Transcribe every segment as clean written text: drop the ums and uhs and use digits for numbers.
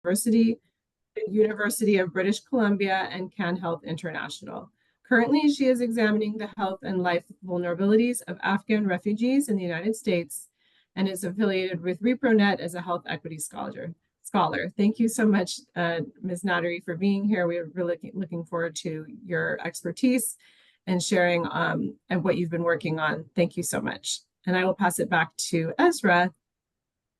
University, University of British Columbia, and Can Health International. Currently, she is examining the health and life vulnerabilities of Afghan refugees in the United States and is affiliated with ReproNet as a health equity scholar. Thank you so much, Ms. Nattary, for being here. We're really looking forward to your expertise and sharing and what you've been working on. Thank you so much. And I will pass it back to Ezra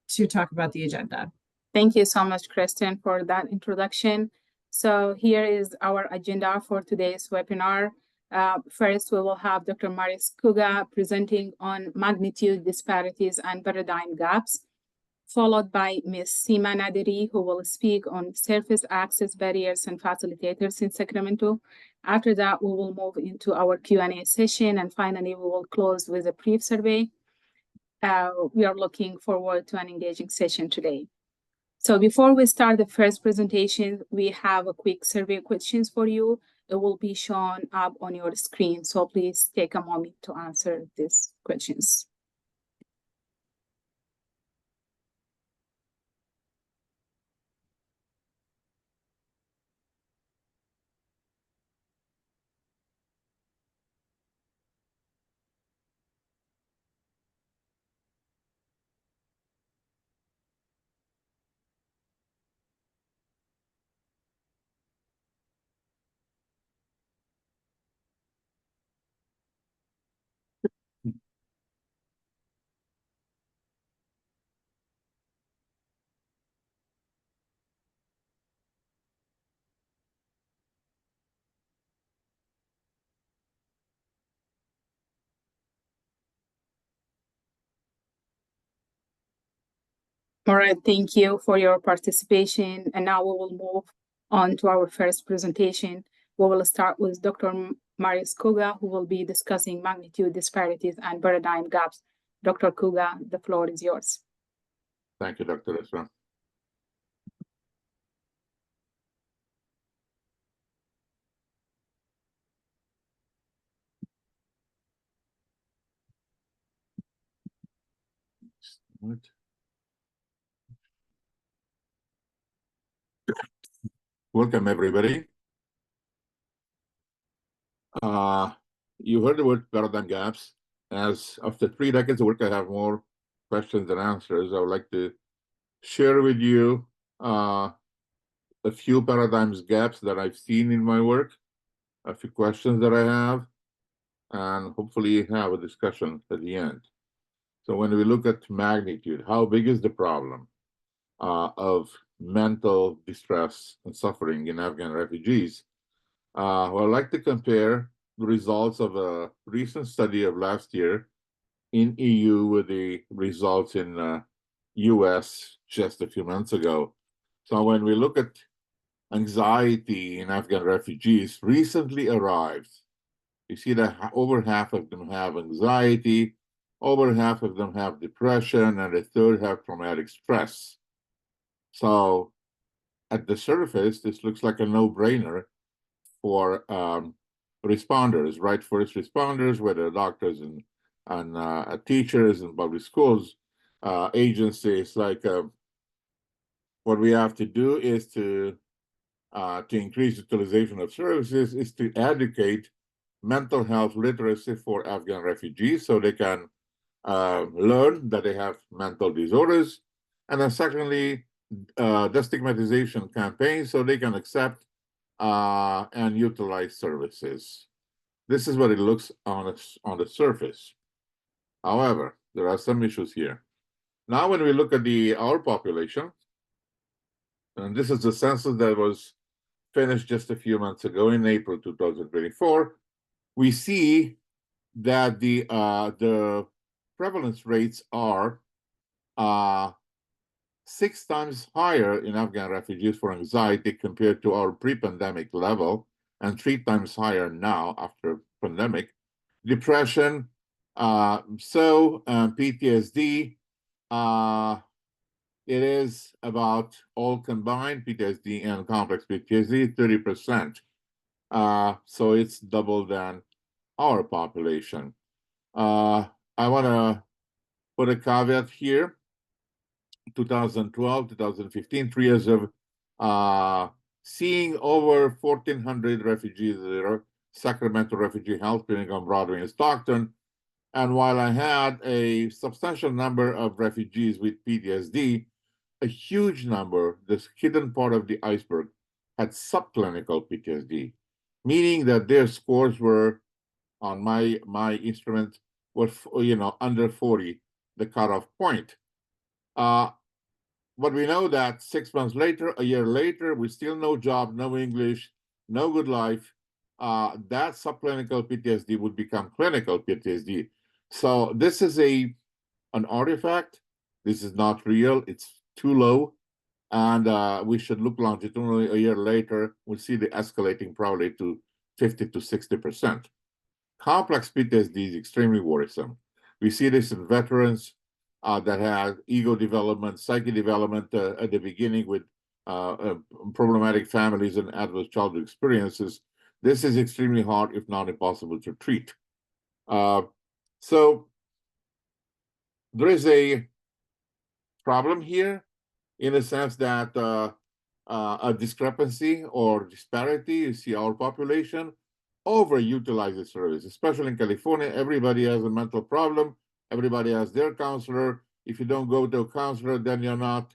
to talk about the agenda. Thank you so much, Kristen, for that introduction. So here is our agenda for today's webinar. First, we will have Dr. Maris Kuga presenting on magnitude, disparities, and paradigm gaps, followed by Ms. Seema Nattary, who will speak on surface access barriers and facilitators in Sacramento. After that, we will move into our Q&A session, and finally, we will close with a brief survey. We are looking forward to an engaging session today. So before we start the first presentation, we have a quick survey questions for you. It will be shown up on your screen. So please take a moment to answer these questions. All right, thank you for your participation. And now we will move on to our first presentation. We will start with Dr. Maris Kuga, who will be discussing magnitude, disparities, and paradigm gaps. Dr. Kuga, the floor is yours. Thank you, Dr. Esra. Welcome, everybody. You heard the word paradigm gaps. As after 3 decades of work, I have more questions than answers. I would like to share with you a few paradigms gaps that I've seen in my work, a few questions that I have, and hopefully have a discussion at the end. So when we look at magnitude, how big is the problem of mental distress and suffering in Afghan refugees? Well, I'd like to compare the results of a recent study of last year in EU with the results in US just a few months ago. So when we look at anxiety in Afghan refugees recently arrived, you see that over half of them have anxiety, over half of them have depression, and a third have traumatic stress. So at the surface, this looks like a no-brainer for responders, right? First responders, whether doctors and teachers and public schools, agencies. Like what we have to do is to increase utilization of services, is to educate mental health literacy for Afghan refugees so they can learn that they have mental disorders. And then secondly, destigmatization campaigns so they can accept and utilize services. This is what it looks on the surface. However, there are some issues here. Now, when we look at our population, and this is the census that was finished just a few months ago in April 2024, we see that the prevalence rates are 6 times higher in Afghan refugees for anxiety compared to our pre-pandemic level, and 3 times higher now after pandemic. Depression, PTSD, it is about all combined, PTSD and complex PTSD, 30%. So it's double than our population. I want to put a caveat here. 2012, 2015, 3 years of seeing over 1,400 refugees at the Sacramento Refugee Health Clinic on Broadway in Stockton. And while I had a substantial number of refugees with PTSD, a huge number, this hidden part of the iceberg, had subclinical PTSD, meaning that their scores were on my instrument were under 40, the cutoff point. But we know that 6 months later, a year later, with still no job, no English, no good life, that subclinical PTSD would become clinical PTSD. So this is an artifact. This is not real. It's too low. And we should look longitudinally a year later. We'll see the escalating probably to 50 to 60%. Complex PTSD is extremely worrisome. We see this in veterans that have ego development, psyche development at the beginning with problematic families and adverse childhood experiences. This is extremely hard, if not impossible, to treat. So there is a problem here in the sense that a discrepancy or disparity. You see our population overutilizes service, especially in California. Everybody has a mental problem. Everybody has their counselor. If you don't go to a counselor, then you're not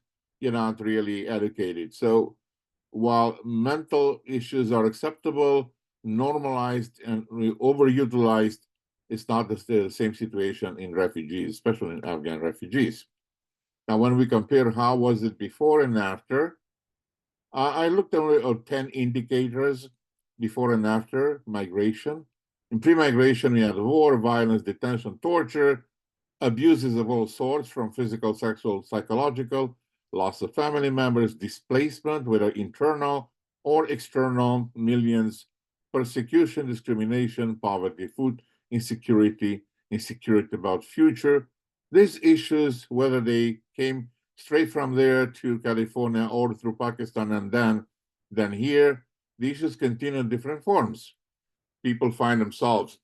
really educated. So while mental issues are acceptable, normalized, and overutilized, it's not the same situation in refugees, especially in Afghan refugees. Now, when we compare how was it before and after, I looked at 10 indicators before and after migration. In pre-migration, we had war, violence, detention, torture, abuses of all sorts, from physical, sexual, psychological, loss of family members, displacement, whether internal or external, millions, persecution, discrimination, poverty, food insecurity, insecurity about future. These issues, whether they came straight from there to California or through Pakistan and then here, the issues continue in different forms. People find themselves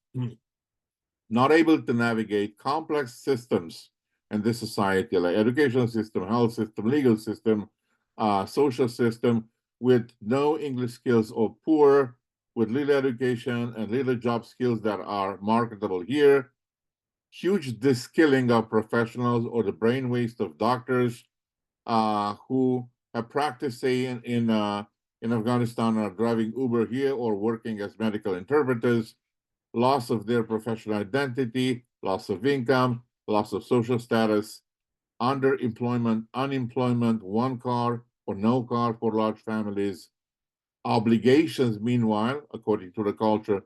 not able to navigate complex systems in this society, like educational system, health system, legal system, social system, with no English skills or poor, with little education and little job skills that are marketable here, huge de-skilling of professionals or the brain waste of doctors who have practiced, say, in Afghanistan, are driving Uber here or working as medical interpreters, loss of their professional identity, loss of income, loss of social status, underemployment, unemployment, one car or no car for large families, obligations, meanwhile, according to the culture,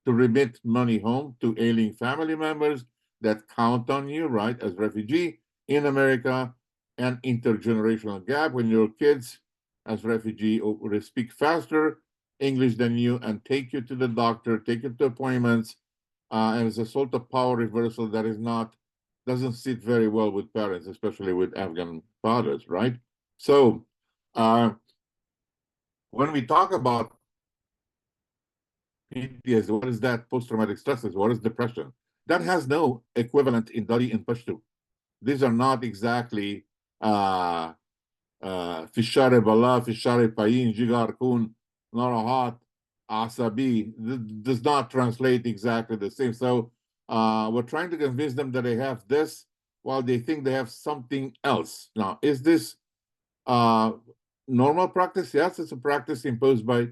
to remit money home to ailing family members that count on you, right, as refugee in America, and intergenerational gap when your kids as refugee speak faster English than you and take you to the doctor, take you to appointments, and it's a sort of power reversal that doesn't sit very well with parents, especially with Afghan fathers, right? So when we talk about PTSD, what is that? Post-traumatic stresses, what is depression? That has no equivalent in Dari and Pashto. These are not exactly fishare bala, fishare payin, jigar kun, narahat, asabi. Does not translate exactly the same. So we're trying to convince them that they have this while they think they have something else. Now, is this normal practice? Yes, it's a practice imposed by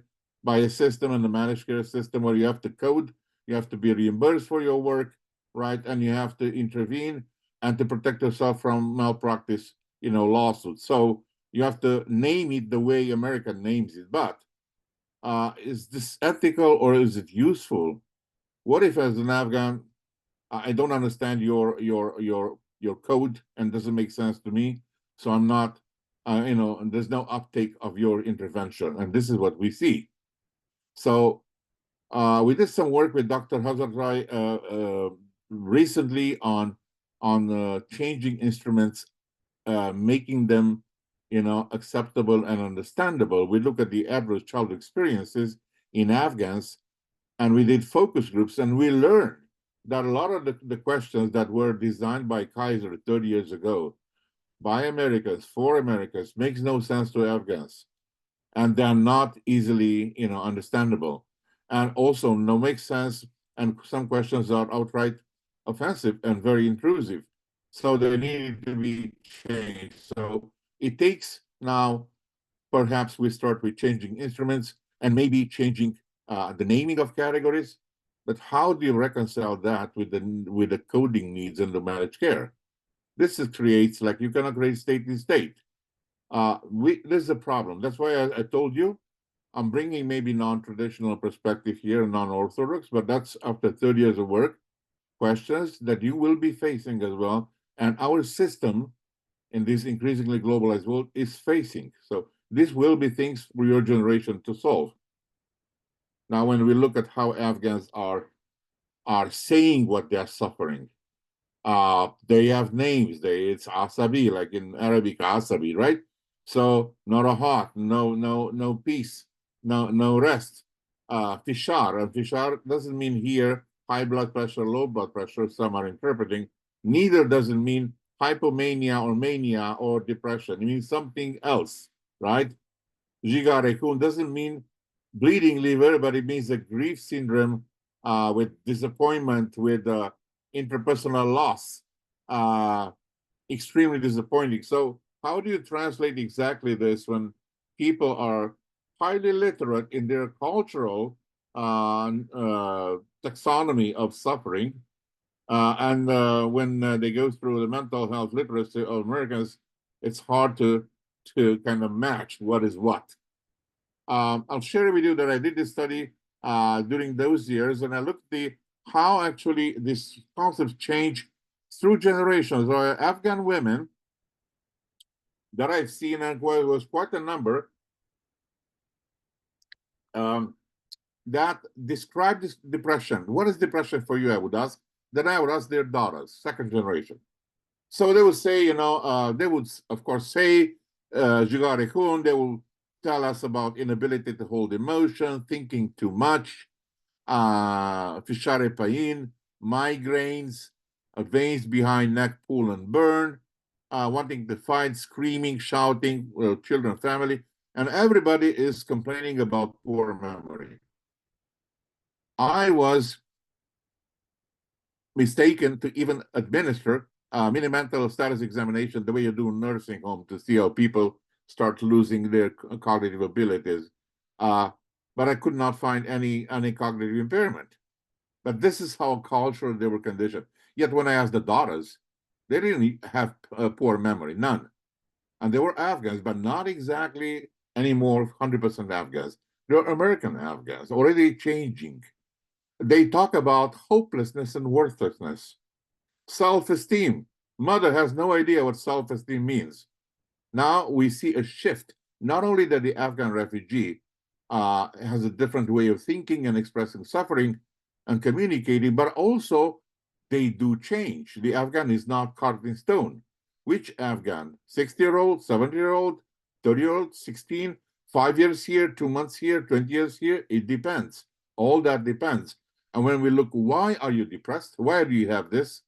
a system and the managed care system where you have to code, you have to be reimbursed for your work, right? And you have to intervene and to protect yourself from malpractice, lawsuits. So you have to name it the way America names it. But is this ethical or is it useful? What if, as an Afghan, I don't understand your code and doesn't make sense to me, so I'm not, and there's no uptake of your intervention, and this is what we see. So we did some work with Dr. Hazartrai recently on changing instruments, making them acceptable and understandable. We look at the adverse childhood experiences in Afghans, and we did focus groups, and we learned that a lot of the questions that were designed by Kaiser 30 years ago by Americans for Americans makes no sense to Afghans. and they're not easily, understandable, and also no make sense. And some questions are outright offensive and very intrusive, so they need to be changed. So it takes now, perhaps we start with changing instruments and maybe changing the naming of categories. But how do you reconcile that with the coding needs and the managed care? This creates, like, you cannot create state in state. This is a problem. That's why I told you I'm bringing maybe non-traditional perspective here, non-orthodox, but that's after 30 years of work, questions that you will be facing as well. And our system in this increasingly globalized world is facing. So this will be things for your generation to solve. Now, when we look at how Afghans are saying what they're suffering, they have names. It's Asabi, like in Arabic, Asabi, right? So not a heart, no peace, no rest. Fishar, and fishar doesn't mean here high blood pressure, low blood pressure. Some are interpreting. Neither does it mean hypomania or mania or depression. It means something else, right? Jigar Ekun doesn't mean bleeding liver, but it means a grief syndrome with disappointment, with interpersonal loss, uh, extremely disappointing. So how do you translate exactly this when people are highly literate in their cultural taxonomy of suffering, and when they go through the mental health literacy of Americans, it's hard to kind of match what is what. I'll share with you that I did this study during those years, and I looked at how actually these concepts change through generations. So Afghan women that I've seen, and was quite a number, that described this depression. What is depression for you, I would ask. Then I would ask their daughters, second generation. So they would say, they would, of course, say, Jigare Khun, they will tell us about inability to hold emotion, thinking too much, Fishare Pain, migraines, veins behind neck pull and burn, wanting to fight, screaming, shouting, children, family, and everybody is complaining about poor memory. I was mistaken to even administer mini mental status examination the way you do in nursing home to see how people start losing their cognitive abilities. But I could not find any cognitive impairment. But this is how culturally they were conditioned. Yet when I asked the daughters, they didn't have poor memory, none. And they were Afghans, but not exactly anymore 100% Afghans. They're American Afghans, already changing. They talk about hopelessness and worthlessness. Self-esteem. Mother has no idea what self-esteem means. Now we see a shift. Not only that the Afghan refugee has a different way of thinking and expressing suffering and communicating, but also they do change. The Afghan is not carved in stone. Which Afghan? 60-year-old, 70-year-old, 30-year-old, 16, 5 years here, 2 months here, 20 years here? It depends. All that depends. And when we look, why are you depressed? Why do you have this?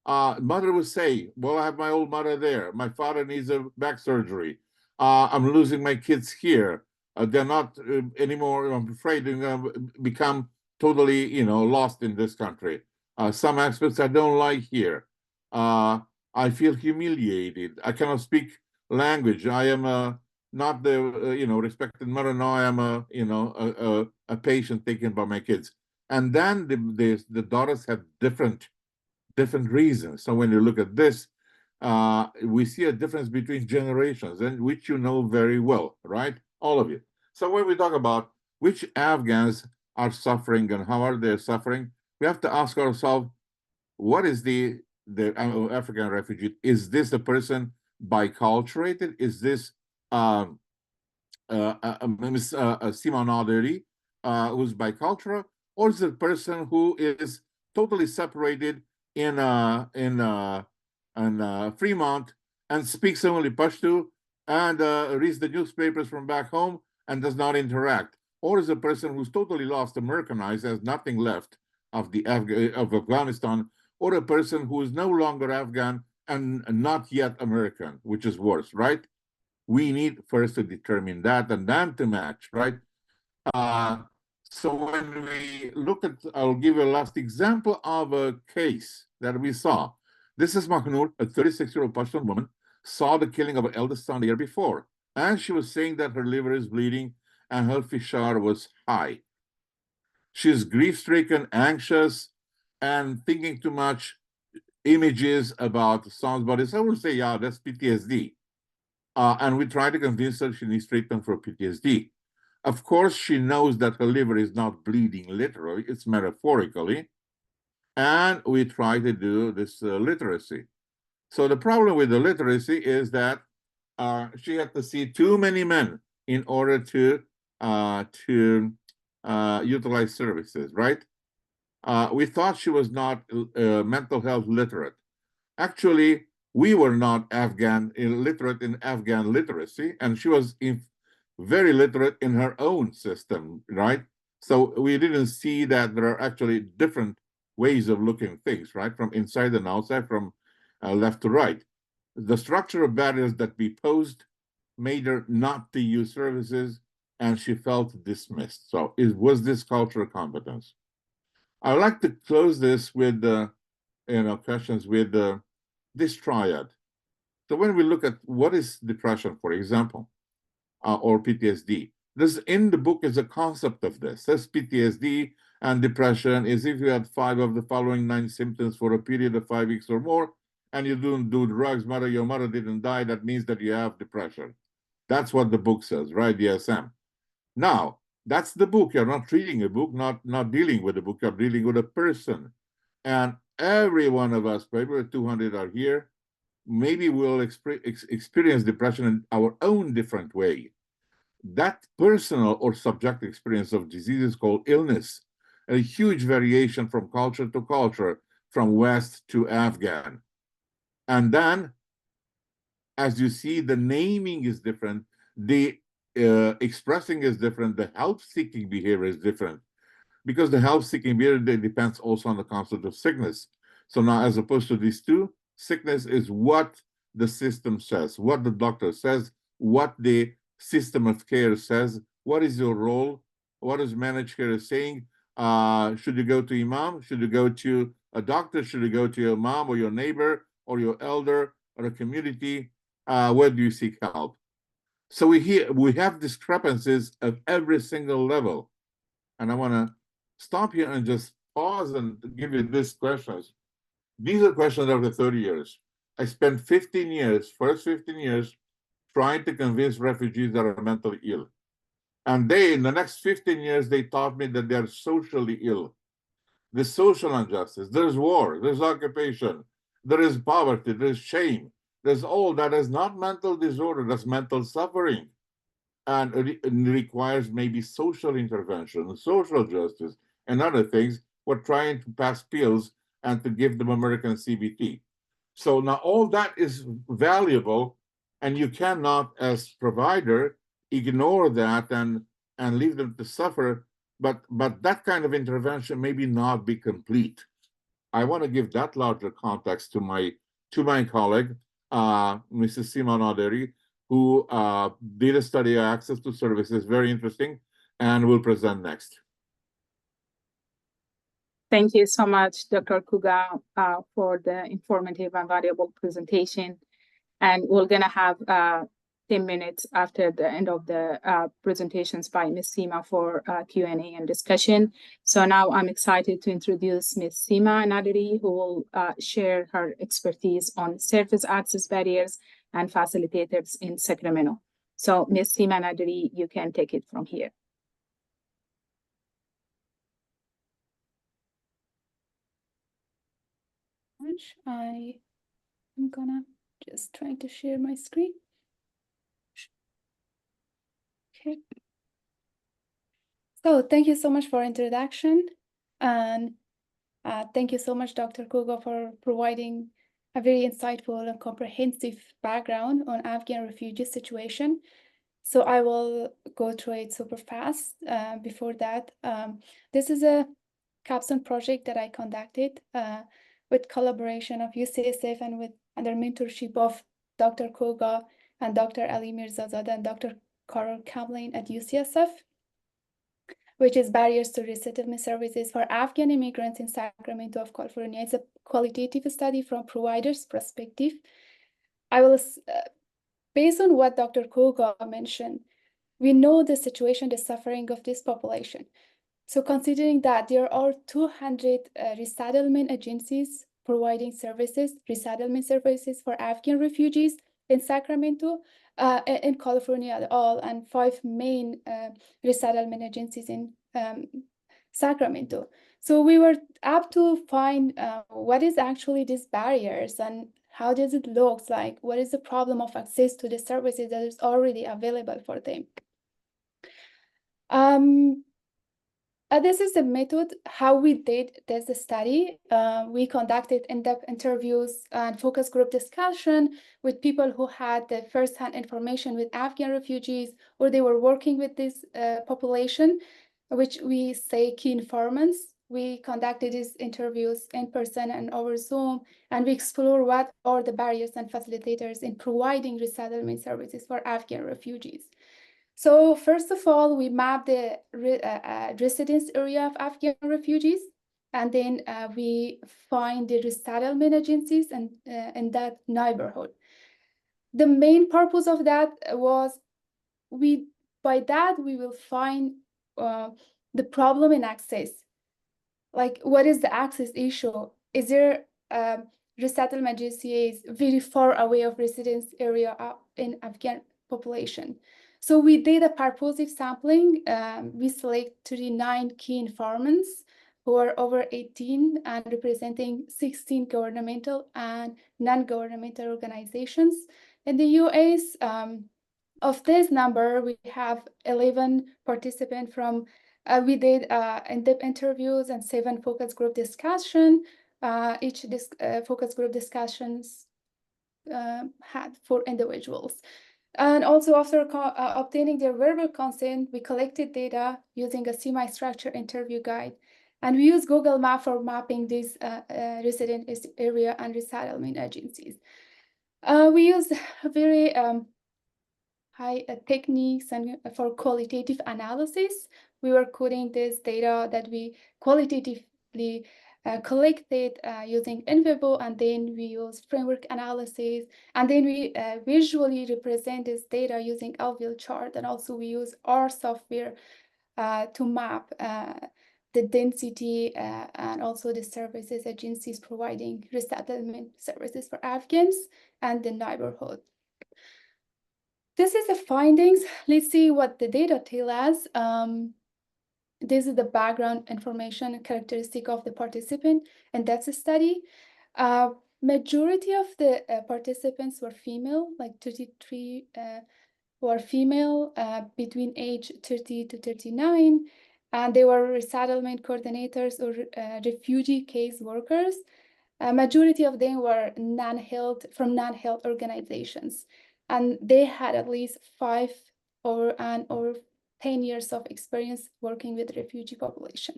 Mother would say, well, I have my old mother there. My father needs a back surgery. I'm losing my kids here. They're not anymore, I'm afraid they're going to become totally, lost in this country. Some aspects I don't like here. I feel humiliated. I cannot speak language. I am not the, respected mother. Now I am a patient taken by my kids. And then the daughters have different reasons. So when you look at this, we see a difference between generations, and which you know very well, right? All of you. So when we talk about which Afghans are suffering and how are they suffering, we have to ask ourselves, what is the African refugee? Is this a person biculturated? Is this Ms. Sima Naderi, who's bicultural, or is it a person who is totally separated in Fremont and speaks only Pashto and reads the newspapers from back home and does not interact? Or is a person who's totally lost, Americanized, has nothing left of of Afghanistan, or a person who is no longer Afghan and not yet American, which is worse, right? We need first to determine that and then to match, right? So when we look at, I'll give you a last example of a case that we saw. This is Mahnoor, a 36-year-old Pashtun woman, saw the killing of her eldest son the year before. And she was saying that her liver is bleeding and her fishar was high. She's grief-stricken, anxious, and thinking too much images about the son's body. So I would say, yeah, that's PTSD. And we try to convince her she needs treatment for PTSD. Of course, she knows that her liver is not bleeding literally, it's metaphorically. And we try to do this literacy. So the problem with the literacy is that she had to see too many men in order to utilize services, right? We thought she was not mental health literate. Actually, we were not Afghan illiterate in Afghan literacy, and she was very literate in her own system, right? So we didn't see that there are actually different ways of looking at things, right? From inside and outside, from left to right. The structural barriers that we posed made her not to use services, and she felt dismissed. So was this cultural competence? I'd like to close this with questions with this triad. So when we look at what is depression, for example, or PTSD, this in the book is a concept of this. This PTSD and depression is if you had 5 of the following 9 symptoms for a period of 5 weeks or more, and you don't do drugs, your mother didn't die, that means that you have depression. That's what the book says, right? DSM. Now, that's the book. You're not reading a book, not dealing with a book, you're dealing with a person. And every one of us, probably 200 are here, maybe we'll experience depression in our own different way. That personal or subjective experience of disease is called illness, a huge variation from culture to culture, from West to Afghan. And then, as you see, the naming is different, the expressing is different, the help-seeking behavior is different, because the help-seeking behavior depends also on the concept of sickness. So now, as opposed to these two, sickness is what the system says, what the doctor says, what the system of care says, what is your role, what is managed care saying, should you go to imam, should you go to a doctor, should you go to your mom or your neighbor or your elder or a community, where do you seek help? So we have discrepancies at every single level. And I want to stop here and just pause and give you these questions. These are questions after 30 years. I spent 15 years, first 15 years, trying to convince refugees that are mentally ill. And they, in the next 15 years, they taught me that they're socially ill. There's social injustice, there's war, there's occupation, there is poverty, there's shame. There's all that is not mental disorder, that's mental suffering. And it requires maybe social intervention, social justice, and other things. We're trying to pass pills and to give them American CBT. So now all that is valuable, and you cannot, as provider, ignore that and leave them to suffer. But that kind of intervention maybe not be complete. I want to give that larger context to my colleague, Mrs. Seema Naderi, who did a study on access to services, very interesting, and will present next. Thank you so much, Dr. Kuga, for the informative and valuable presentation. And we're going to have 10 minutes after the end of the presentations by Ms. Seema for Q&A and discussion. So now I'm excited to introduce Ms. Seema Naderi, who will share her expertise on service access barriers and facilitators in Sacramento. So Ms. Seema Naderi, you can take it from here. I am gonna just try to share my screen. Okay. So thank you so much for introduction, and thank you so much, Dr. Kuga, for providing a very insightful and comprehensive background on Afghan refugee situation. So I will go through it super fast. Before that, this is a capstone project that I conducted with collaboration of UCSF and with under mentorship of Dr. Koga and Dr. Ali Mirzazadeh and Dr. Carol Kamlin at UCSF, which is Barriers to Resettlement Services for Afghan Immigrants in Sacramento of California. It's a qualitative study from providers' perspective. I will, based on what Dr. Koga mentioned, we know the situation, the suffering of this population. So considering that there are 200 resettlement agencies providing services, resettlement services for Afghan refugees in Sacramento, in California at all, and 5 main resettlement agencies in Sacramento. So we were up to find what is actually these barriers and how does it look like? What is the problem of access to the services that is already available for them? This is the method how we did this study. We conducted in-depth interviews and focus group discussion with people who had the first-hand information with Afghan refugees, or they were working with this population, which we say key informants. We conducted these interviews in person and over Zoom, and we explore what are the barriers and facilitators in providing resettlement services for Afghan refugees. So first of all, we map the residence area of Afghan refugees, and then we find the resettlement agencies and in that neighborhood. The main purpose of that was by that we will find the problem in access. Like, what is the access issue? Is there resettlement agencies very far away of residence area in Afghan population? So we did a purposive sampling. We select 39 key informants who are over 18 and representing 16 governmental and non-governmental organizations in the US. Of this number, we have 11 participants from, we did in-depth interviews and 7 focus group discussion. Each focus group discussions had 4 individuals. And also after obtaining their verbal consent, we collected data using a semi-structured interview guide. And we use Google Maps for mapping these resident area and resettlement agencies. We use very high techniques and for qualitative analysis. We were coding this data that we qualitatively collected using in vivo, and then we use framework analysis, and then we visually represent this data using alveol chart, and also we use our software to map the density and also the services agencies providing resettlement services for Afghans and the neighborhood. This is the findings. Let's see what the data tell us. This is the background information and characteristic of the participant, and that's a study. Majority of the participants were female, like 33 were female between age 30 to 39, and they were resettlement coordinators or refugee case workers. Majority of them were non-health organizations, and they had at least 5 or 10 years of experience working with refugee population.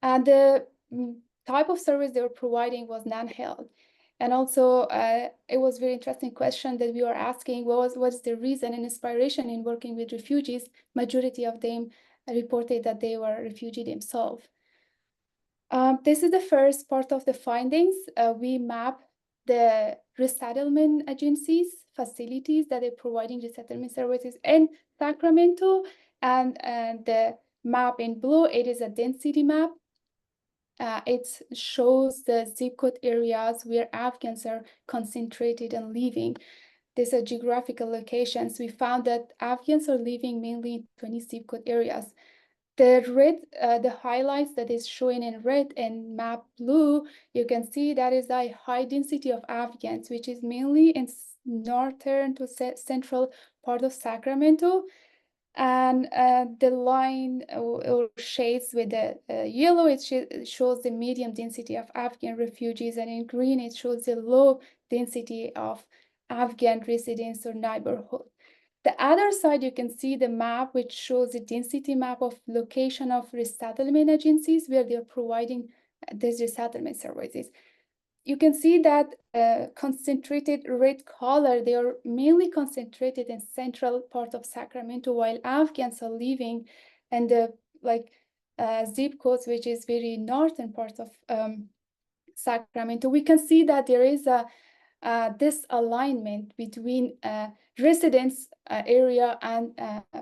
And the type of service they were providing was non-health. And also, it was a very interesting question that we were asking, what's the reason and inspiration in working with refugees? Majority of them reported that they were refugee themselves. This is the first part of the findings. We map the resettlement agencies, facilities that are providing resettlement services in Sacramento, and the map in blue, it is a density map. It shows the zip code areas where Afghans are concentrated and living. These are geographical locations. We found that Afghans are living mainly in 20 zip code areas. The red, the highlights that is showing in red and map blue, you can see that is a high density of Afghans, which is mainly in northern to central part of Sacramento. And the line or shades with the yellow, it shows the medium density of Afghan refugees, and in green, it shows the low density of Afghan residents or neighborhood. The other side, you can see the map, which shows the density map of location of resettlement agencies where they're providing these resettlement services. you can see that concentrated red color, they are mainly concentrated in central part of Sacramento, while Afghans are living in the zip codes, which is very northern part of Sacramento. We can see that there is a disalignment between residence area and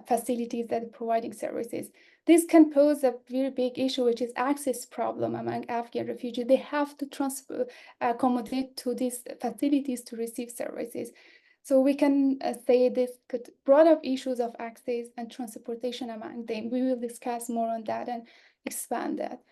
facilities that are providing services. This can pose a very big issue, which is access problem among Afghan refugees. They have to accommodate to these facilities to receive services. So we can say this could brought up issues of access and transportation among them. We will discuss more on that and expand that.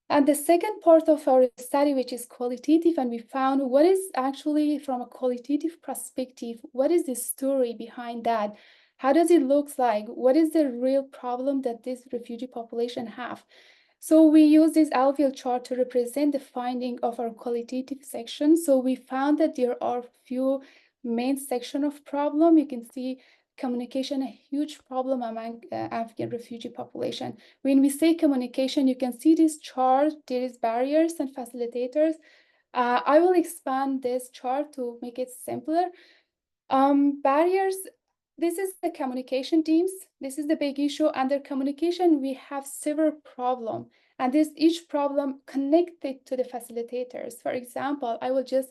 And the second part of our study, which is qualitative, and we found what is actually from a qualitative perspective, what is the story behind that? How does it look like? What is the real problem that this refugee population have? So we use this alveolar chart to represent the finding of our qualitative section. So we found that there are few main section of problem. You can see communication, a huge problem among Afghan refugee population. When we say communication, you can see this chart, there is barriers and facilitators. I will expand this chart to make it simpler. Barriers, this is the communication teams. This is the big issue. Under communication, we have several problems, and each problem connected to the facilitators. For example, I will just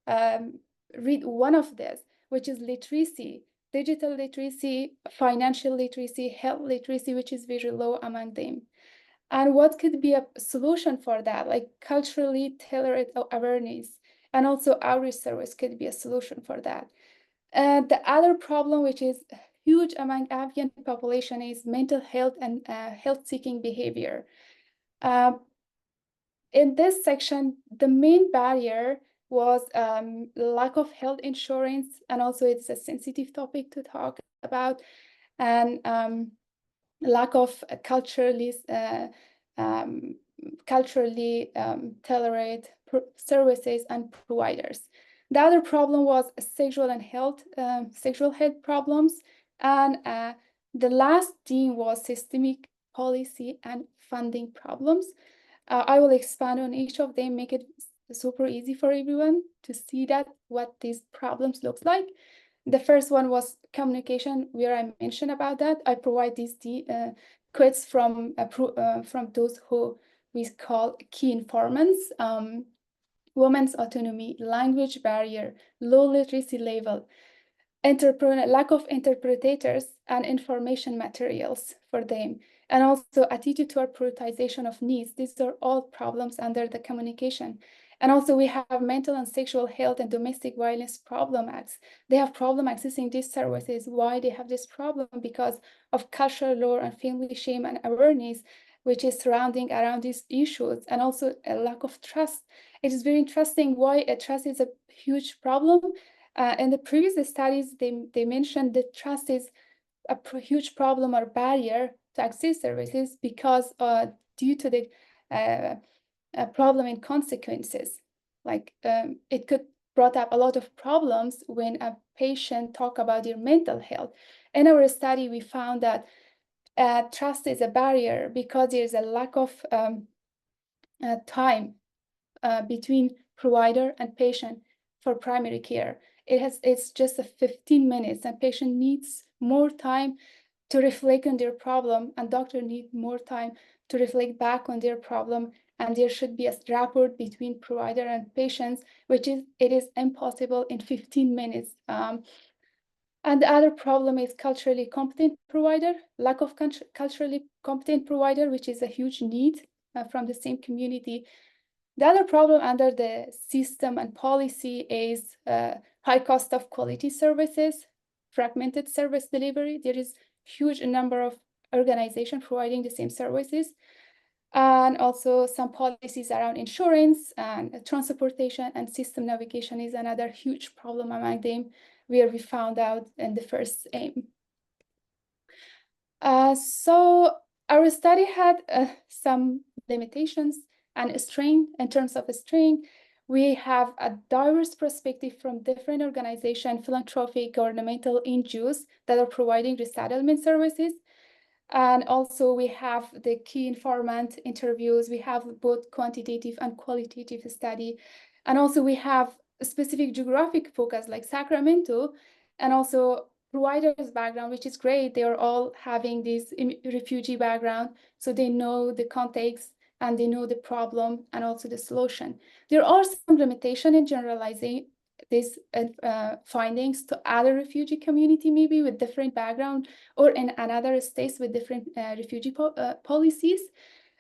read one of this, which is literacy, digital literacy, financial literacy, health literacy, which is very low among them. And what could be a solution for that? Like culturally tailored awareness, and also outreach service could be a solution for that. The other problem, which is huge among Afghan population, is mental health and health-seeking behavior. In this section, the main barrier was lack of health insurance, and also it's a sensitive topic to talk about, and lack of culturally tailored services and providers. The other problem was sexual health problems, and the last theme was systemic policy and funding problems. I will expand on each of them, make it super easy for everyone to see that what these problems looks like. The first one was communication, where I mentioned about that. I provide these quotes from those who we call key informants. Women's autonomy, language barrier, low literacy level, lack of interpreters and information materials for them, and also attitude toward prioritization of needs. These are all problems under the communication. And also we have mental and sexual health and domestic violence problem acts. They have problem accessing these services. Why they have this problem? Because of cultural lore and family shame and awareness, which is surrounding around these issues, and also a lack of trust. It is very interesting why trust is a huge problem. In the previous studies, they mentioned that trust is a huge problem or barrier to access services because due to the problem in consequences. Like it could brought up a lot of problems when a patient talk about their mental health. In our study, we found that trust is a barrier because there's a lack of time between provider and patient for primary care. It's just a 15 minutes, and patient needs more time to reflect on their problem, and doctor need more time to reflect back on their problem, and there should be a rapport between provider and patients, it is impossible in 15 minutes. And the other problem is culturally competent provider, lack of culturally competent provider, which is a huge need from the same community. The other problem under the system and policy is high cost of quality services, fragmented service delivery. There is huge number of organizations providing the same services. And also some policies around insurance and transportation and system navigation is another huge problem among them, where we found out in the first aim. So our study had some limitations and strain. In terms of strain, we have a diverse perspective from different organizations, philanthropic, governmental NGOs that are providing resettlement services. And also we have the key informant interviews. We have both quantitative and qualitative study. And also we have a specific geographic focus like Sacramento, and also providers background, which is great. They are all having this refugee background, so they know the context and they know the problem and also the solution. There are some limitations in generalizing these findings to other refugee community, maybe with different background, or in another states with different refugee policies.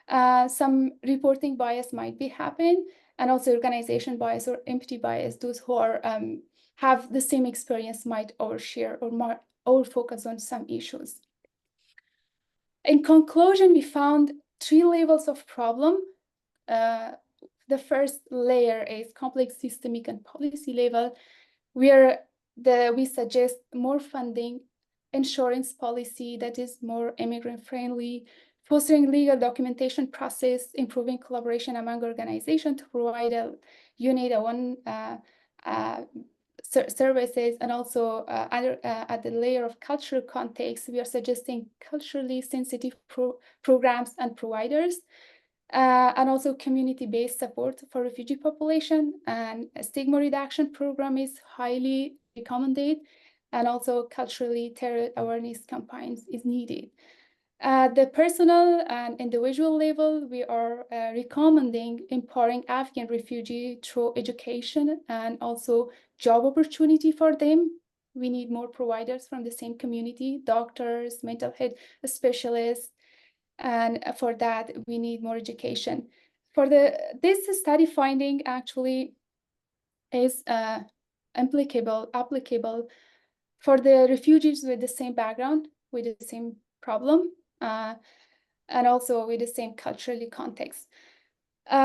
Some reporting bias might be happen, and also organization bias or empty bias. Those who are have the same experience might overshare or more over-focus on some issues. In conclusion, we found 3 levels of problem. The first layer is complex systemic and policy level, where we suggest more funding, insurance policy that is more immigrant friendly, fostering legal documentation process, improving collaboration among organizations to provide a unit one services, and also at the layer of cultural context, we are suggesting culturally sensitive programs and providers. And also community-based support for refugee population, and a stigma reduction program is highly recommended, and also culturally terror awareness campaigns is needed. At the personal and individual level, we are recommending empowering Afghan refugees through education and also job opportunity for them. We need more providers from the same community, doctors, mental health specialists, and for that we need more education. For this study finding actually is applicable for the refugees with the same background, with the same problem, and also with the same culturally context.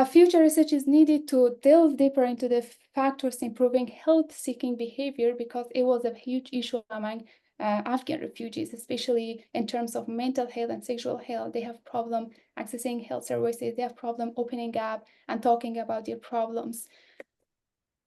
Future research is needed to delve deeper into the factors improving health-seeking behavior, because it was a huge issue among Afghan refugees, especially in terms of mental health and sexual health. They have problem accessing health services. They have problem opening up and talking about their problems.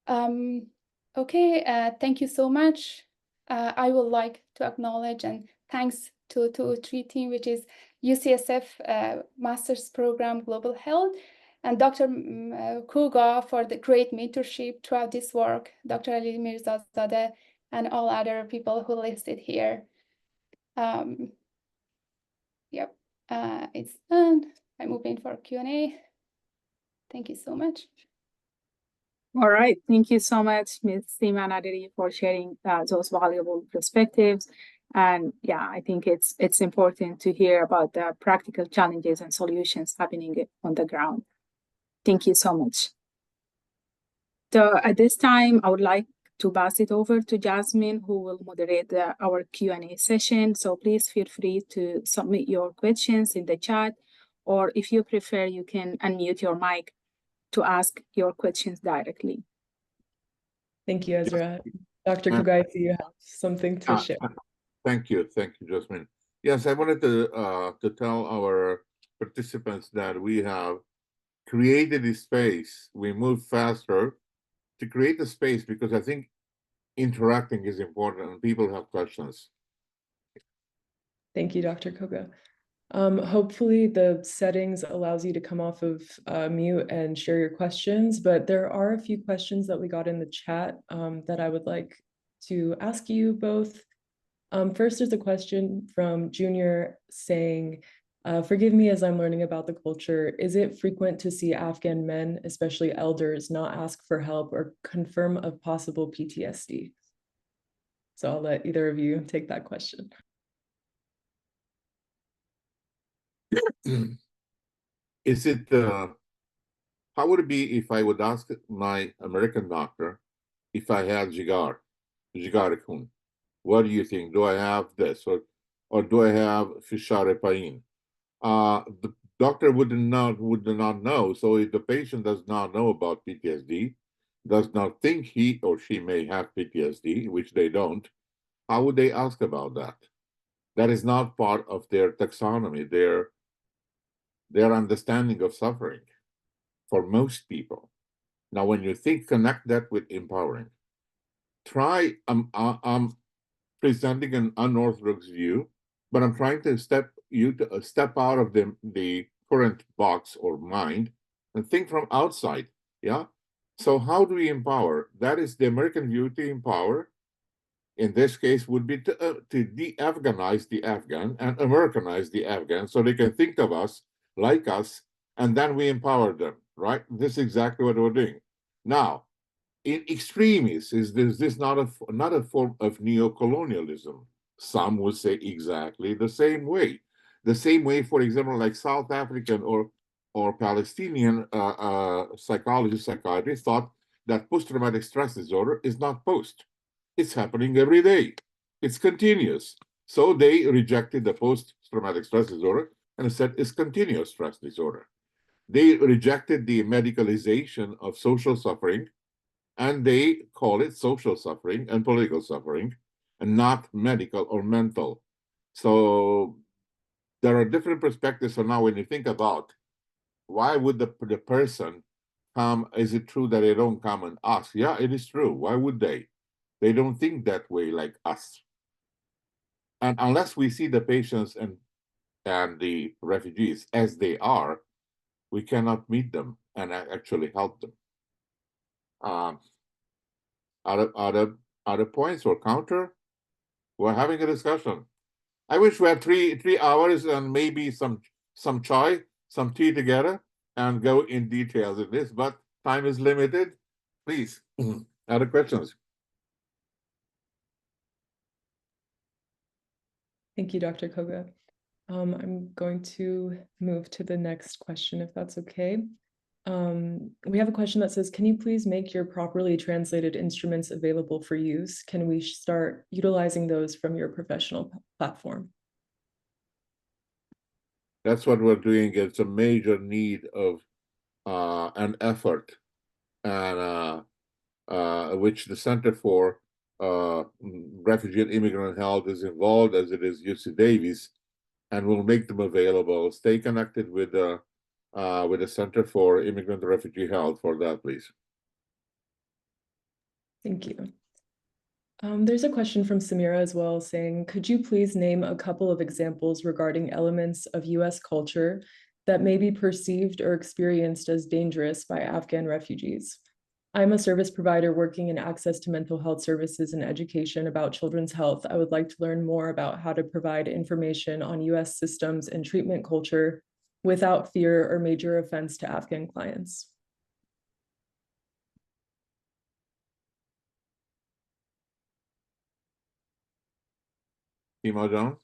Okay, thank you so much. I would like to acknowledge and thanks to 3 team, which is UCSF Master's Program Global Health, and Dr. Kuga for the great mentorship throughout this work, Dr. Ali Mirzazadeh, and all other people who listed here. Yep, it's done. I'm open for Q&A. Thank you so much. All right, thank you so much, Ms. Seema Nadiri, for sharing those valuable perspectives. And yeah, I think it's important to hear about the practical challenges and solutions happening on the ground. Thank you so much. So at this time, I would like to pass it over to Jasmine, who will moderate our Q&A session. So please feel free to submit your questions in the chat, or if you prefer, you can unmute your mic to ask your questions directly. Thank you, Ezra. Dr. Kuga, I see you have something to share. Thank you, Jasmine. Yes, I wanted to tell our participants that we have created a space. We move faster to create a space because I think interacting is important and people have questions. Thank you, Dr. Kuga. Hopefully the settings allows you to come off of mute and share your questions, but there are a few questions that we got in the chat that I would like to ask you both. First, there's a question from Junior saying, forgive me as I'm learning about the culture. Is it frequent to see Afghan men, especially elders, not ask for help or confirm of possible PTSD? So I'll let either of you take that question. Is it, how would it be if I would ask my American doctor if I had Jigar-Kun? What do you think? Do I have this or do I have Fishare-Pain? The doctor would not know. So if the patient does not know about PTSD, does not think he or she may have PTSD, which they don't, how would they ask about that? That is not part of their taxonomy, their understanding of suffering for most people. Now, when you connect that with empowering, try, I'm presenting an unorthodox view, but I'm trying to step out of the current box or mind and think from outside, yeah? So how do we empower? That is the American view to empower. In this case, would be to de-Afghanize the Afghan and Americanize the Afghan so they can think of us like us, and then we empower them, right? This is exactly what we're doing. Now, in extremis, is this not a form of neo-colonialism? Some would say exactly the same way. The same way, for example, like South African or Palestinian psychologists, psychiatrists thought that post-traumatic stress disorder is not post. It's happening every day. It's continuous. So they rejected the post-traumatic stress disorder and said it's continuous stress disorder. They rejected the medicalization of social suffering, and they call it social suffering and political suffering, and not medical or mental. So there are different perspectives. So now when you think about why would the person come, is it true that they don't come and ask? Yeah, it is true. Why would they? They don't think that way like us. And unless we see the patients and the refugees as they are, we cannot meet them and actually help them. Other points or counter? We're having a discussion. I wish we had three hours and maybe some chai, some tea together, and go in details in this, but time is limited. Please, other questions? Thank you, Dr. Koga. I'm going to move to the next question, if that's okay. We have a question that says, can you please make your properly translated instruments available for use? Can we start utilizing those from your professional platform? That's what we're doing. It's a major need of an effort, and which the Center for Refugee and Immigrant Health is involved, as it is UC Davis, and we'll make them available. Stay connected with the Center for Immigrant and Refugee Health for that, please. Thank you. There's a question from Samira as well saying, could you please name a couple of examples regarding elements of US culture that may be perceived or experienced as dangerous by Afghan refugees? I'm a service provider working in access to mental health services and education about children's health. I would like to learn more about how to provide information on US systems and treatment culture without fear or major offense to Afghan clients. Imogen?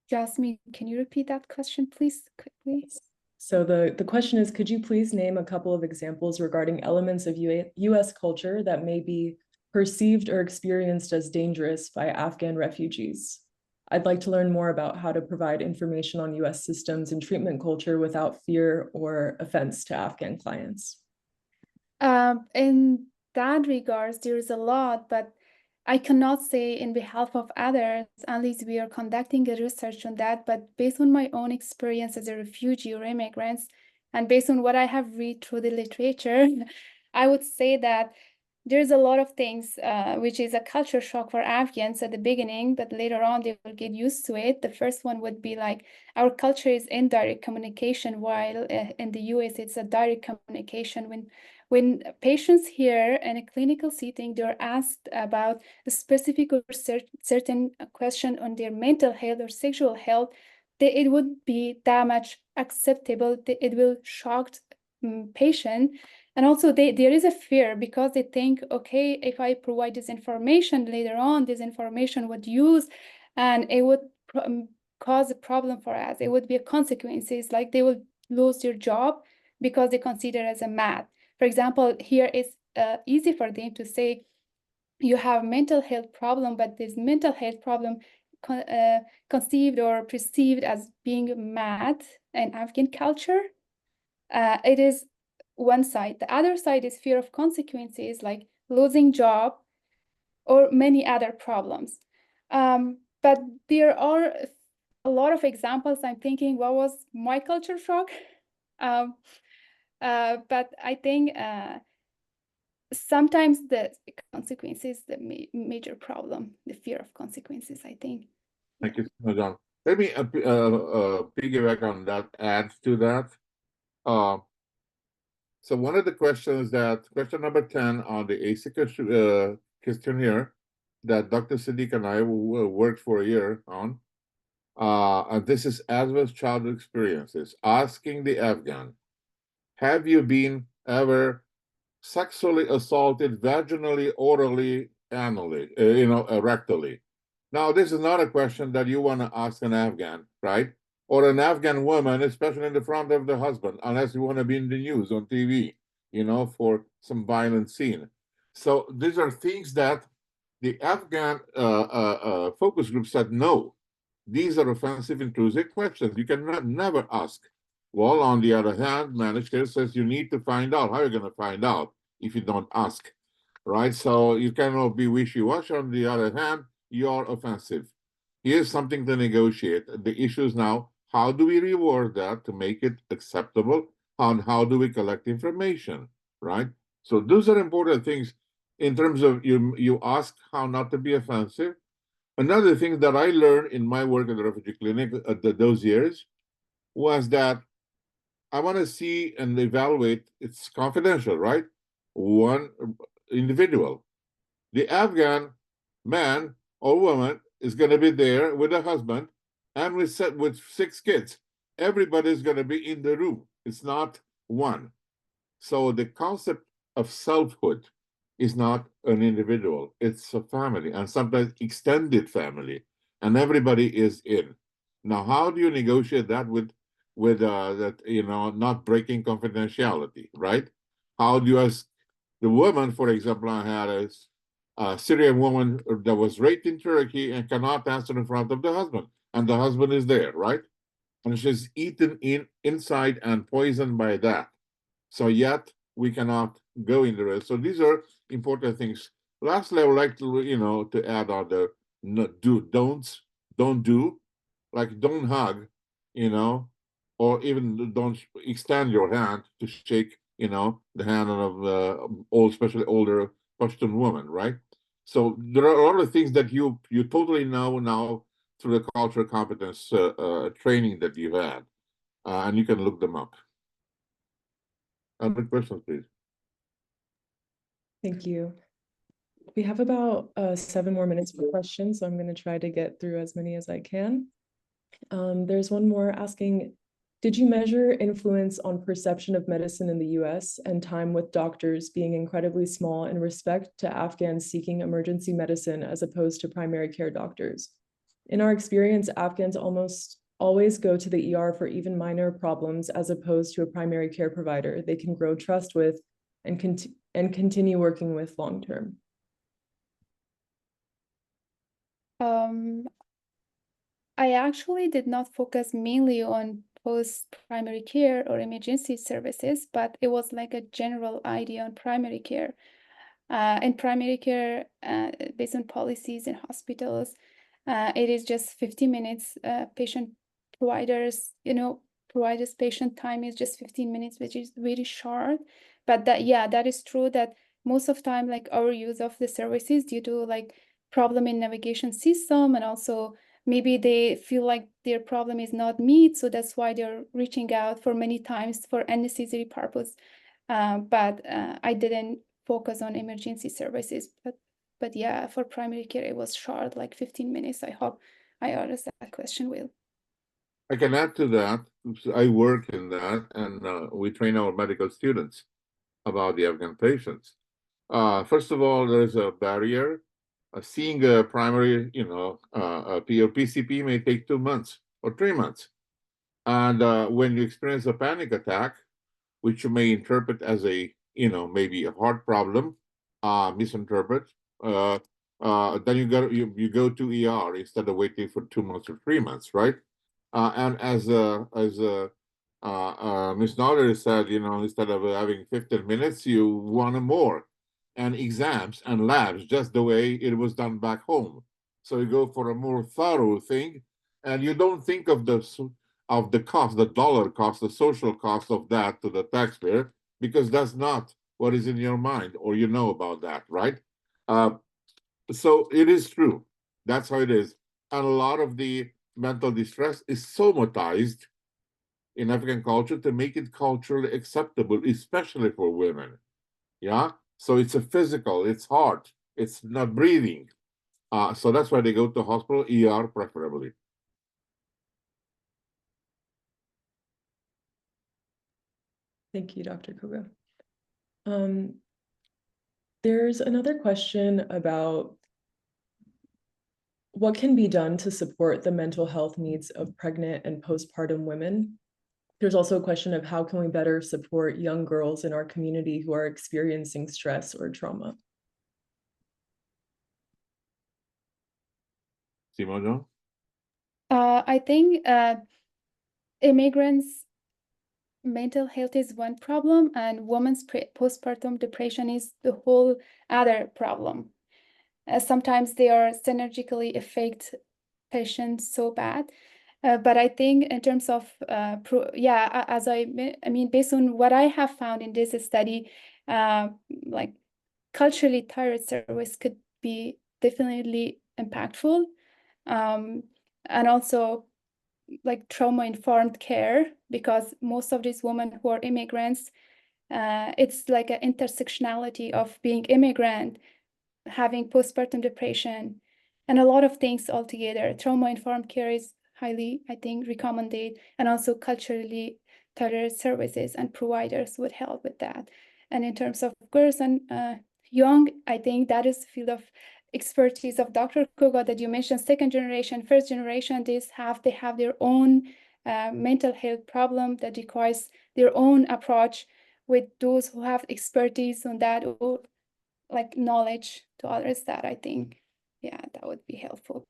Jasmine, can you repeat that question, please, quickly? So the question is, could you please name a couple of examples regarding elements of US culture that may be perceived or experienced as dangerous by Afghan refugees? I'd like to learn more about how to provide information on US systems and treatment culture without fear or offense to Afghan clients. In that regards, there is a lot, but I cannot say in behalf of others unless we are conducting a research on that. But based on my own experience as a refugee or immigrants, and based on what I have read through the literature, I would say that there's a lot of things which is a culture shock for Afghans at the beginning, but later on they will get used to it. The first one would be like our culture is indirect communication, while in the US it's a direct communication. When patients here in a clinical setting, they're asked about a specific or certain question on their mental health or sexual health, it would be that much acceptable. It will shock patient. And also there is a fear because they think, okay, if I provide this information later on, this information would use and it would cause a problem for us. It would be a consequences, like they will lose their job because they consider as a mad. For example, here it's easy for them to say, you have mental health problem, but this mental health problem conceived or perceived as being mad in Afghan culture. It is one side. The other side is fear of consequences like losing job or many other problems. But there are a lot of examples. I'm thinking, what was my culture shock? But I think sometimes the consequences, the major problem, the fear of consequences, I think. Thank you, John. Let me piggyback on that, add to that. So one of the questions question number 10 on the ASIC questionnaire that Dr. Siddiq and I worked for a year on, and this is adverse childhood experiences, asking the Afghan, have you been ever sexually assaulted vaginally, orally, anally, rectally? Now, this is not a question that you want to ask an Afghan, right? Or an Afghan woman, especially in the front of the husband, unless you want to be in the news on TV, for some violent scene. So these are things that the Afghan focus group said, no, these are offensive, intrusive questions. You cannot never ask. Well, on the other hand, managed care says you need to find out. How are you going to find out if you don't ask, right? So you cannot be wishy-washy. On the other hand, you're offensive. Here's something to negotiate. The issue is now, how do we reward that to make it acceptable? And how do we collect information, right? So those are important things in terms of you ask how not to be offensive. Another thing that I learned in my work at the refugee clinic those years was that I want to see and evaluate, it's confidential, right? One individual. The Afghan man or woman is going to be there with a husband and with 6 kids. Everybody's going to be in the room. It's not one. So the concept of selfhood is not an individual. It's a family, and sometimes extended family, and everybody is in. Now, how do you negotiate that with that, not breaking confidentiality, right? How do you ask the woman, for example, I had a Syrian woman that was raped in Turkey and cannot answer in front of the husband, and the husband is there, right? And she's eaten inside and poisoned by that. So yet we cannot go in the rest. So these are important things. Lastly, I would like to, to add on the don'ts, don't do, like don't hug, or even don't extend your hand to shake, the hand of especially older Pashtun woman, right? So there are a lot of things that you totally know now through the cultural competence training that you've had, and you can look them up. Other questions, please. Thank you. We have about 7 more minutes for questions, so I'm going to try to get through as many as I can. There's one more asking, did you measure influence on perception of medicine in the US and time with doctors being incredibly small in respect to Afghans seeking emergency medicine as opposed to primary care doctors? In our experience, Afghans almost always go to the ER for even minor problems as opposed to a primary care provider they can grow trust with and continue working with long term. I actually did not focus mainly on post-primary care or emergency services, but it was like a general idea on primary care. In primary care, based on policies in hospitals, it is just 50 minutes. Providers patient time is just 15 minutes, which is very short. But that is true that most of time, like our use of the services due to like problem in navigation system, and also maybe they feel like their problem is not met, so that's why they're reaching out for many times for unnecessary purpose. But I didn't focus on emergency services, but yeah, for primary care it was short, like 15 minutes. I hope I answered that question well. I can add to that. I work in that, and we train our medical students about the Afghan patients. First of all, there's a barrier. Seeing a primary, a PCP may take 2 months or 3 months. And when you experience a panic attack, which you may interpret as a, maybe a heart problem, misinterpret, then you go to ER instead of waiting for 2 months or 3 months, right? And as Ms. Nader said, instead of having 15 minutes, you want more, and exams and labs, just the way it was done back home. So you go for a more thorough thing, and you don't think of the cost, the dollar cost, the social cost of that to the taxpayer, because that's not what is in your mind or about that, right? So it is true. That's how it is. And a lot of the mental distress is somatized in African culture to make it culturally acceptable, especially for women. Yeah, so it's a physical, it's heart, it's not breathing. So that's why they go to hospital, ER preferably. Thank you, Dr. Koga. There's another question about what can be done to support the mental health needs of pregnant and postpartum women. There's also a question of how can we better support young girls in our community who are experiencing stress or trauma. Simon? I think immigrants' mental health is one problem, and women's postpartum depression is the whole other problem. Sometimes they are synergically affect patients so bad. But I think in terms of, I mean, based on what I have found in this study, like culturally tailored service could be definitely impactful. And also like trauma-informed care, because most of these women who are immigrants, it's like an intersectionality of being immigrant, having postpartum depression, and a lot of things altogether. Trauma-informed care is highly, I think, recommended, and also culturally tailored services and providers would help with that. And in terms of girls and young, I think that is the field of expertise of Dr. Koga that you mentioned. Second generation, first generation, they have their own mental health problem that requires their own approach with those who have expertise on that, or like knowledge to others. That I think, yeah, that would be helpful.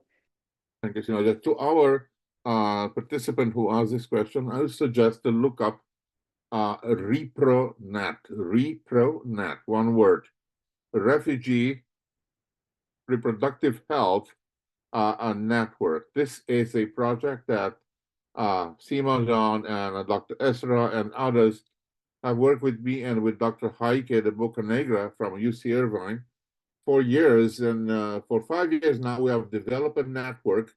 Thank you, Simon. To our participant who asked this question, I would suggest to look up ReproNet, one word, Refugee Reproductive Health Network. This is a project that Simon John and Dr. Esra and others have worked with me and with Dr. Heike de Bocanegra from UC Irvine for years. And for 5 years now, we have developed a network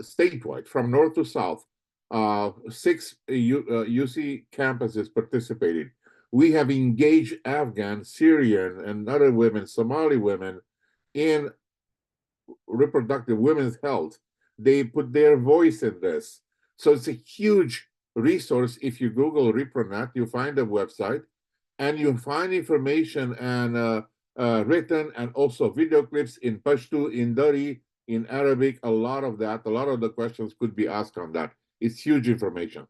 statewide from north to south. 6 UC campuses participated. We have engaged Afghan, Syrian, and other women, Somali women, in reproductive women's health. They put their voice in this. So it's a huge resource. If you Google ReproNet, you find a website, and you find information and written and also video clips in Pashto, in Dari, in Arabic. A lot of that, a lot of the questions could be asked on that. It's huge information.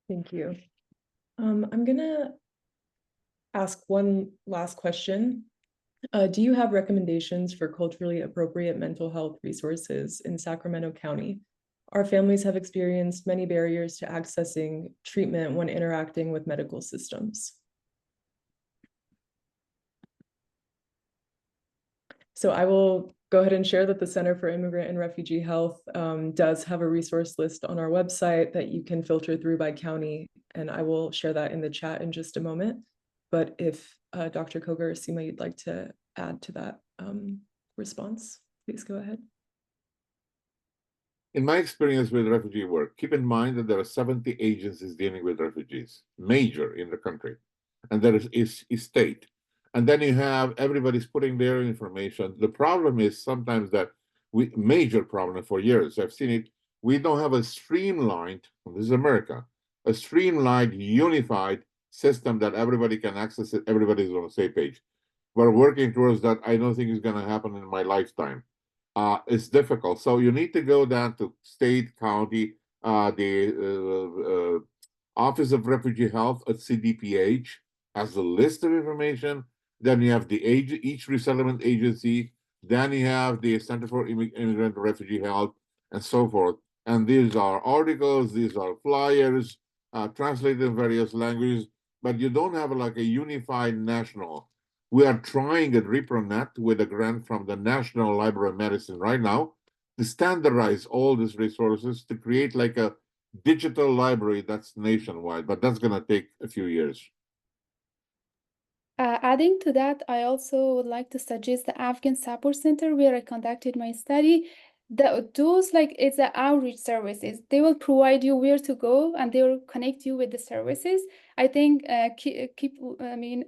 Thank you. I'm gonna ask one last question. Do you have recommendations for culturally appropriate mental health resources in Sacramento County? Our families have experienced many barriers to accessing treatment when interacting with medical systems. So I will go ahead and share that the Center for Immigrant and Refugee Health does have a resource list on our website that you can filter through by county, and I will share that in the chat in just a moment. But if Dr. Koga or Seema, you'd like to add to that response, please go ahead. In my experience with refugee work, keep in mind that there are 70 agencies dealing with refugees, major in the country, and there is state. And then you have everybody's putting their information. The problem is sometimes that major problem for years, I've seen it, we don't have a streamlined, this is America, a streamlined, unified system that everybody can access it, everybody's on the same page. We're working towards that. I don't think it's going to happen in my lifetime. It's difficult. So you need to go down to state, county, the Office of Refugee Health at CDPH has a list of information. Then you have each resettlement agency. Then you have the Center for Immigrant and Refugee Health, and so forth. And these are articles, these are flyers, translated in various languages, but you don't have like a unified national. We are trying at ReproNet with a grant from the National Library of Medicine right now to standardize all these resources to create like a digital library that's nationwide, but that's going to take a few years. adding to that, I also would like to suggest the Afghan Support Center where I conducted my study. Those it's the outreach services. They will provide you where to go and they will connect you with the services. I think keep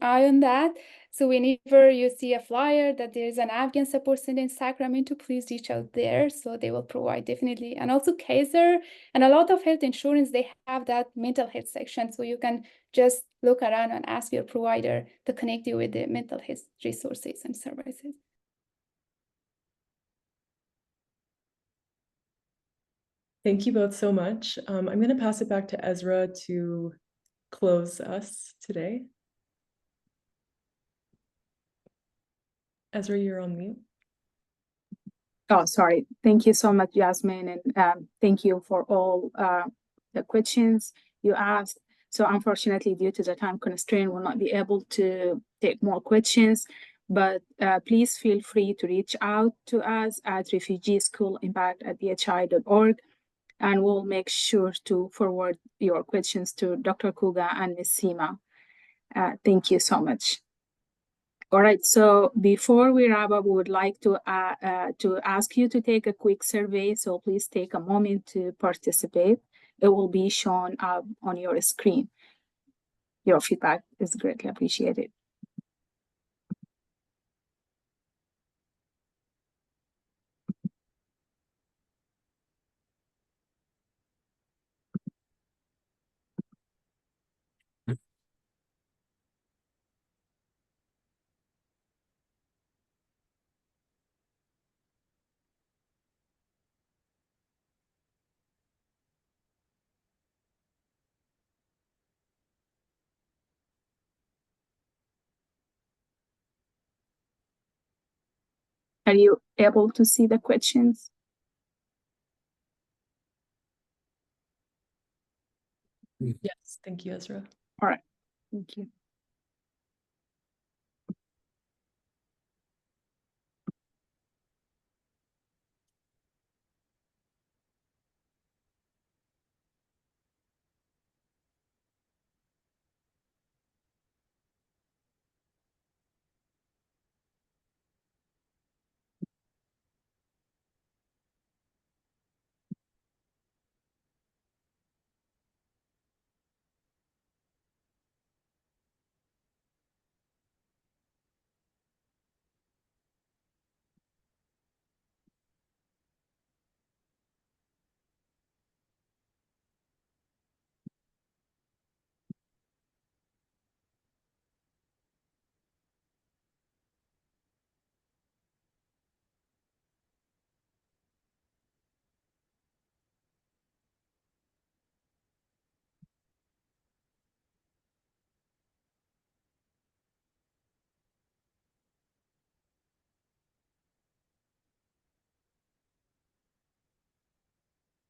eye on that. So whenever you see a flyer that there is an Afghan Support Center in Sacramento, please reach out there. So they will provide definitely. And also Kaiser and a lot of health insurance, they have that mental health section. So you can just look around and ask your provider to connect you with the mental health resources and services. Thank you both so much. I'm going to pass it back to Ezra to close us today. Ezra, you're on mute. Oh, sorry. Thank you so much, Jasmine, and thank you for all the questions you asked. So unfortunately, due to the time constraint, we'll not be able to take more questions, but please feel free to reach out to us at refugeeschoolimpact@bhi.org, and we'll make sure to forward your questions to Dr. Kuga and Ms. Seema. Thank you so much. All right, so before we wrap up, we would like to ask you to take a quick survey. So please take a moment to participate. It will be shown up on your screen. Your feedback is greatly appreciated. Are you able to see the questions? Yes, thank you, Ezra. All right, thank you.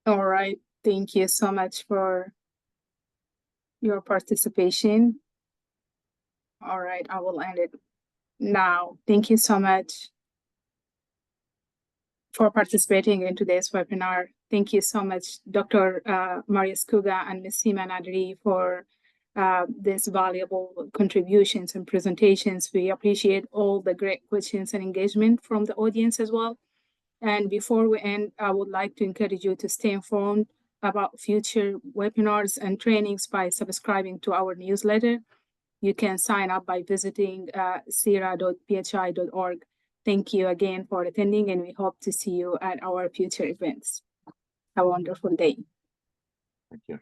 All right, thank you so much for your participation. All right, I will end it now. Thank you so much for participating in today's webinar. Thank you so much, Dr. Marius Kuga and Ms. Seema Nadri for these valuable contributions and presentations. We appreciate all the great questions and engagement from the audience as well. And before we end, I would like to encourage you to stay informed about future webinars and trainings by subscribing to our newsletter. You can sign up by visiting cira.bhi.org. Thank you again for attending, and we hope to see you at our future events. Have a wonderful day. Thank you.